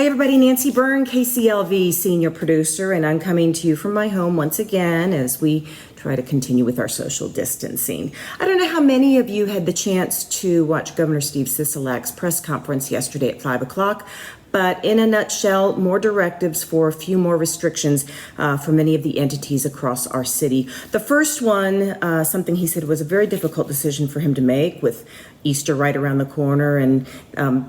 everybody, Nancy Byrne, KCLV senior producer, and I'm coming to you from my home once again as we try to continue with our social distancing. I don't know how many of you had the chance to watch Governor Steve Sisolak's press conference yesterday at 5 o'clock, but in a nutshell, more directives for a few more restrictions for many of the entities across our city. The first one, something he said was a very difficult decision for him to make with Easter right around the corner, and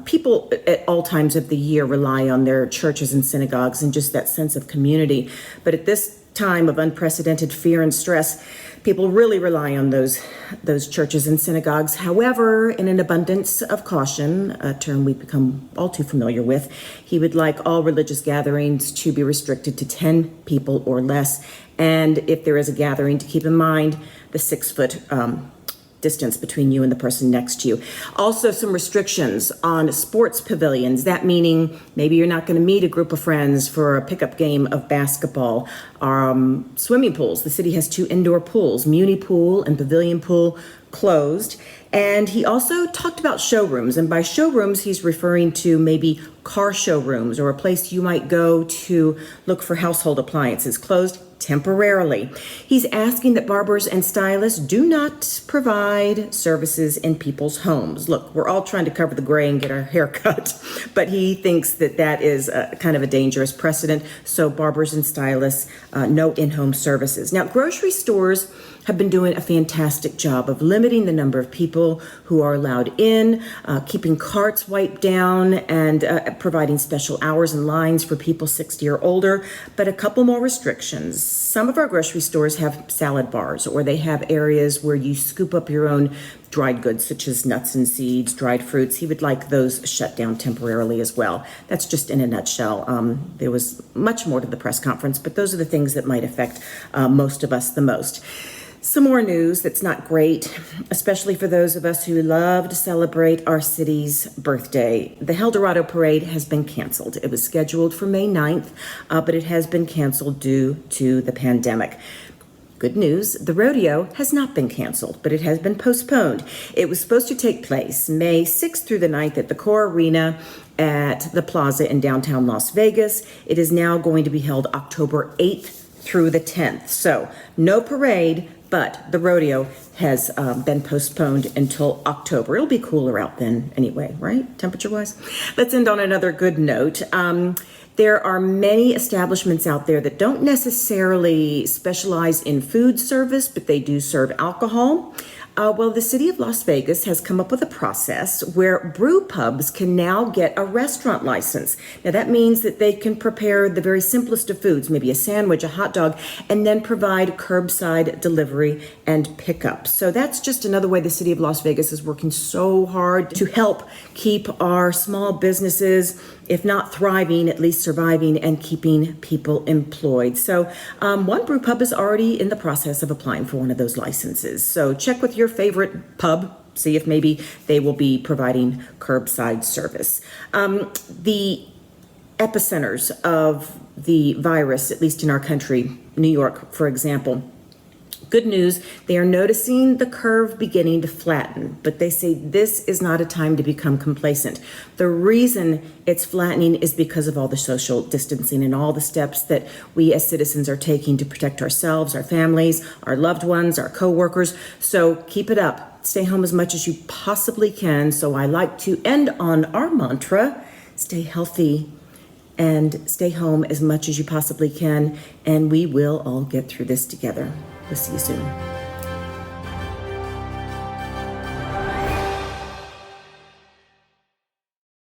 people at all times of the year rely on their churches and synagogues and just that sense of community. But at this time of unprecedented fear and stress, people really rely on those churches and synagogues. However, in an abundance of caution, a term we've become all too familiar with, he would like all religious gatherings to be restricted to 10 people or less. And if there is a gathering, to keep in mind the 6-foot distance between you and the person next to you. Also, some restrictions on sports pavilions. That meaning maybe you're not going to meet a group of friends for a pickup game of basketball. Swimming pools. The city has 2 indoor pools, Muni Pool and Pavilion Pool, closed. And he also talked about showrooms. And by showrooms, he's referring to maybe car showrooms or a place you might go to look for household appliances, closed temporarily. He's asking that barbers and stylists do not provide services in people's homes. Look, we're all trying to cover the gray and get our hair cut, but he thinks that that is kind of a dangerous precedent. So barbers and stylists, no in-home services. Now, grocery stores have been doing a fantastic job of limiting the number of people who are allowed in, keeping carts wiped down, and providing special hours and lines for people 60 or older. But a couple more restrictions. Some of our grocery stores have salad bars, or they have areas where you scoop up your own dried goods, such as nuts and seeds, dried fruits. He would like those shut down temporarily as well. That's just in a nutshell. There was much more to the press conference, but those are the things that might affect most of us the most. Some more news that's not great, especially for those of us who love to celebrate our city's birthday. The Helldorado parade has been canceled. It was scheduled for May 9th, but it has been canceled due to the pandemic. Good news, the Rodeo has not been canceled, but it has been postponed. It was supposed to take place May 6th through the 9th at the Core Arena at the Plaza in downtown Las Vegas. It is now going to be held October 8th through the 10th. So no parade, but the rodeo has been postponed until October. It'll be cooler out then anyway, right? Temperature-wise. Let's end on another good note. There are many establishments out there that don't necessarily specialize in food service, but they do serve alcohol. Well, the city of Las Vegas has come up with a process where brew pubs can now get a restaurant license. Now, that means that they can prepare the very simplest of foods, maybe a sandwich, a hot dog, and then provide curbside delivery and pickup. So that's just another way the city of Las Vegas is working so hard to help keep our small businesses, if not thriving, at least surviving and keeping people employed. So one brew pub is already in the process of applying for one of those licenses. So check with your favorite pub, see if maybe they will be providing curbside service. The epicenters of the virus, at least in our country, New York, for example, good news, they are noticing the curve beginning to flatten, but they say this is not a time to become complacent. The reason it's flattening is because of all the social distancing and all the steps that we as citizens are taking to protect ourselves, our families, our loved ones, our coworkers. So keep it up. Stay home as much as you possibly can. So I like to end on our mantra, stay healthy and stay home as much as you possibly can, and we will all get through this together. We'll see you soon.